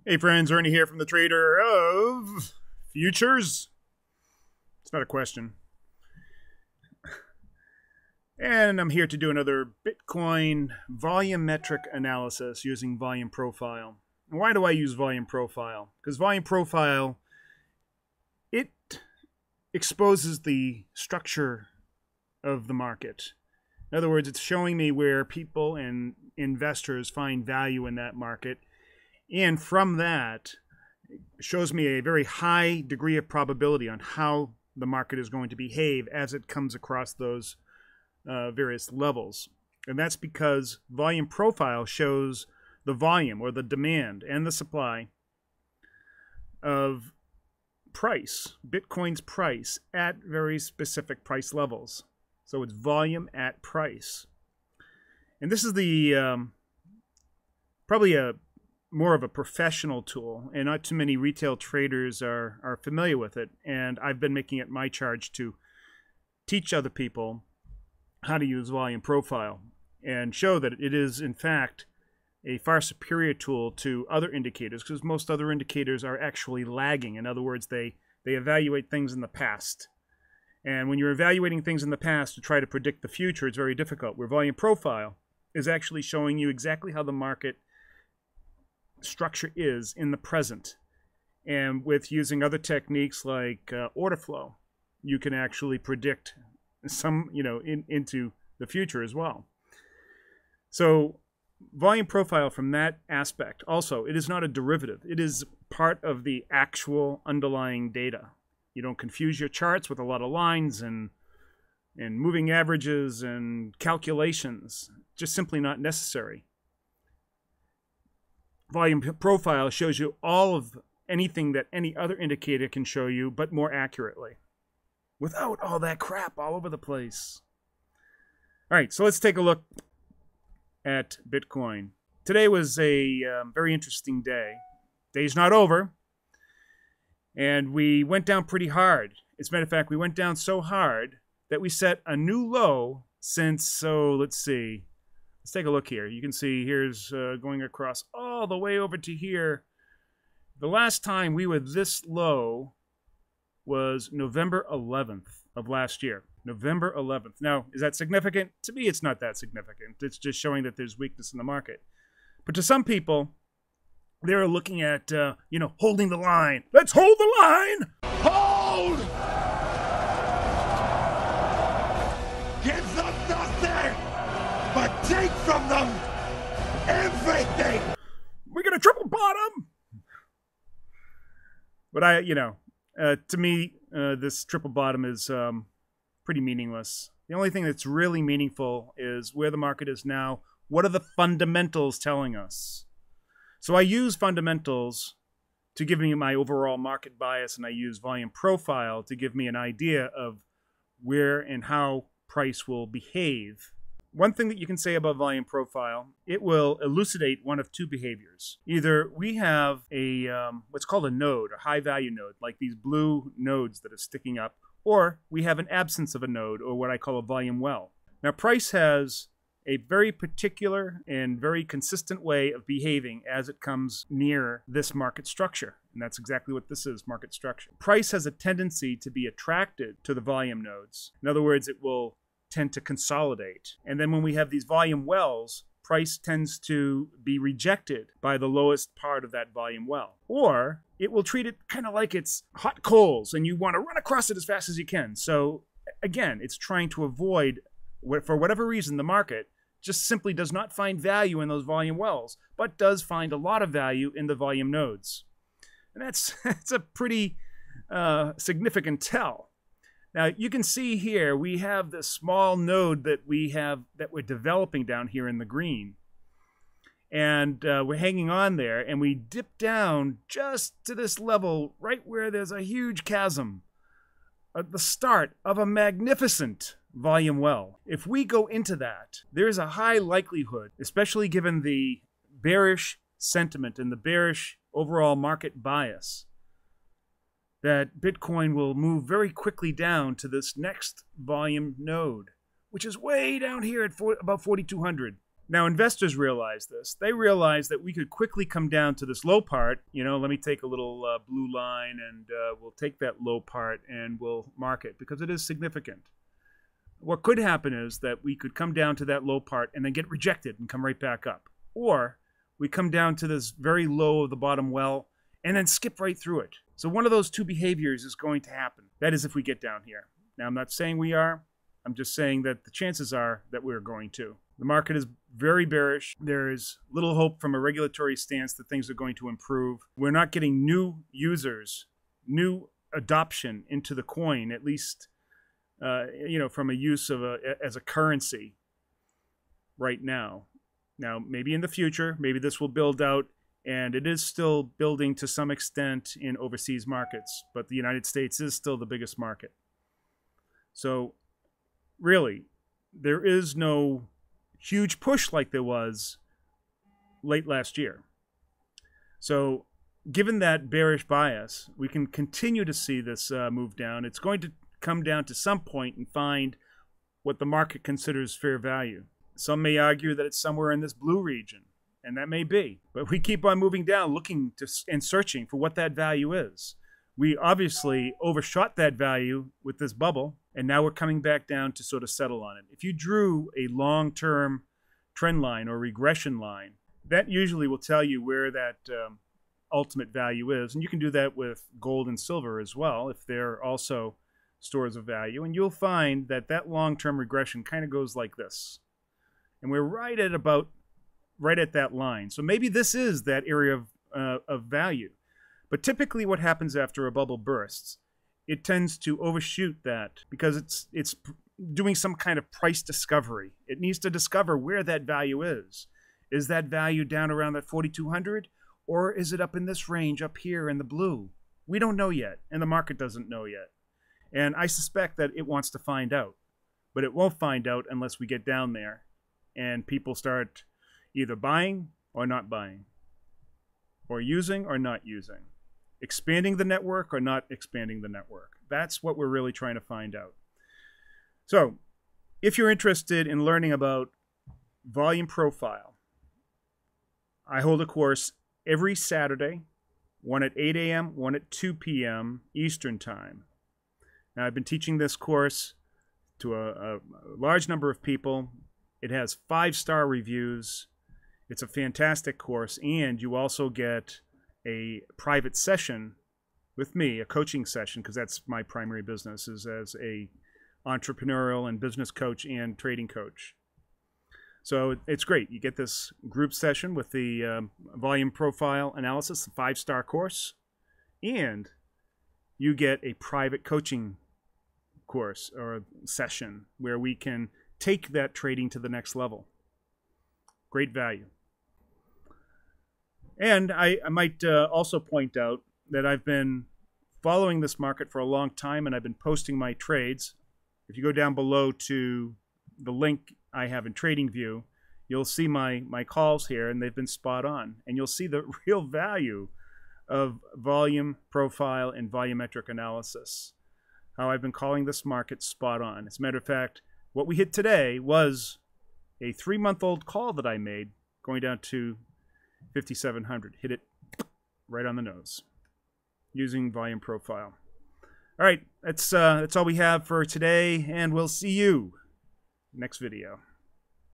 Hey friends, Ernie here from the Trader of Futures. It's not a question. And I'm here to do another Bitcoin volumetric analysis using volume profile. And why do I use volume profile? Because volume profile, it exposes the structure of the market. In other words, it's showing me where people and investors find value in that market. And from that, it shows me a very high degree of probability on how the market is going to behave as it comes across those various levels. And that's because volume profile shows the volume or the demand and the supply of price, Bitcoin's price at very specific price levels. So it's volume at price. And this is the probably more of a professional tool, and not too many retail traders are familiar with it. And I've been making it my charge to teach other people how to use volume profile and show that it is, in fact, a far superior tool to other indicators, because most other indicators are actually lagging. In other words, they evaluate things in the past. And when you're evaluating things in the past to try to predict the future, it's very difficult. Where volume profile is actually showing you exactly how the market structure is in the present. And with using other techniques like order flow, you can actually predict some, into the future as well. So volume profile from that aspect, also, it is not a derivative. It is part of the actual underlying data. You don't confuse your charts with a lot of lines and moving averages and calculations. Just simply not necessary. Volume profile shows you all of anything that any other indicator can show you, but more accurately, without all that crap all over the place. All right, so let's take a look at Bitcoin. Today was a very interesting day. Day's not over, and we went down pretty hard. As a matter of fact, we went down so hard that we set a new low since, so let's see. Let's take a look here. You can see here's going across all the way over to here. The last time we were this low was November 11th of last year. November 11th. Now, is that significant? To me, it's not that significant. It's just showing that there's weakness in the market. But to some people, they're looking at, holding the line. Let's hold the line! Hold! Give them nothing, but take from them everything! We're going to triple bottom! But to me, this triple bottom is pretty meaningless. The only thing that's really meaningful is where the market is now. What are the fundamentals telling us? So I use fundamentals to give me my overall market bias, and I use volume profile to give me an idea of where and how price will behave. One thing that you can say about volume profile, it will elucidate one of two behaviors. Either we have a what's called a node, a high value node, like these blue nodes that are sticking up, or we have an absence of a node, or what I call a volume well. Now, price has a very particular and very consistent way of behaving as it comes near this market structure. And that's exactly what this is, market structure. Price has a tendency to be attracted to the volume nodes. In other words, it will tend to consolidate. And then when we have these volume wells, price tends to be rejected by the lowest part of that volume well. Or it will treat it kind of like it's hot coals and you want to run across it as fast as you can. So again, it's trying to avoid, for whatever reason, the market just simply does not find value in those volume wells, but does find a lot of value in the volume nodes. And that's a pretty significant tell. Now, you can see here, we have this small node that we're developing down here in the green. And we're hanging on there, and we dip down just to this level, right where there's a huge chasm at the start of a magnificent volume well. If we go into that, there's a high likelihood, especially given the bearish sentiment and the bearish overall market bias, that Bitcoin will move very quickly down to this next volume node, which is way down here at about 4,200. Now, investors realize this. They realize that we could quickly come down to this low part. You know, let me take a little blue line, and we'll take that low part and we'll mark it because it is significant. What could happen is that we could come down to that low part and then get rejected and come right back up. Or we come down to this very low of the bottom well and then skip right through it. So one of those two behaviors is going to happen. That is if we get down here. Now, I'm not saying we are. I'm just saying that the chances are that we're going to. The market is very bearish. There is little hope from a regulatory stance that things are going to improve. We're not getting new users, new adoption into the coin, at least from a use of as a currency right now. Now, maybe in the future, maybe this will build out, and it is still building to some extent in overseas markets, but the United States is still the biggest market. So really, there is no huge push like there was late last year. So given that bearish bias, we can continue to see this move down. It's going to come down to some point and find what the market considers fair value. Some may argue that it's somewhere in this blue region, and that may be. But we keep on moving down, looking and searching for what that value is. We obviously overshot that value with this bubble, and now we're coming back down to sort of settle on it. If you drew a long-term trend line or regression line, that usually will tell you where that ultimate value is. And you can do that with gold and silver as well, if they're also stores of value. And you'll find that that long-term regression kind of goes like this. And we're right at that line. So maybe this is that area of value. But typically what happens after a bubble bursts, it tends to overshoot that because it's doing some kind of price discovery. It needs to discover where that value is. Is that value down around that 4,200? Or is it up in this range up here in the blue? We don't know yet, and the market doesn't know yet. And I suspect that it wants to find out. But it won't find out unless we get down there and people start either buying or not buying, or using or not using, expanding the network or not expanding the network. That's what we're really trying to find out. So if you're interested in learning about volume profile, I hold a course every Saturday, one at 8 a.m., one at 2 p.m. Eastern Time. Now, I've been teaching this course to a large number of people. It has 5-star reviews. It's a fantastic course, and you also get a private session with me, a coaching session, because that's my primary business, is as a entrepreneurial and business coach and trading coach. So it's great. You get this group session with the volume profile analysis, the 5-star course, and you get a private coaching course or session where we can take that trading to the next level. Great value. And I might also point out that I've been following this market for a long time, and I've been posting my trades. If you go down below to the link I have in TradingView, you'll see my calls here, and they've been spot on. And you'll see the real value of volume profile and volumetric analysis, how I've been calling this market spot on. As a matter of fact, what we hit today was a 3-month-old call that I made going down to 5,700. Hit it right on the nose using volume profile. All right, that's all we have for today, and we'll see you next video.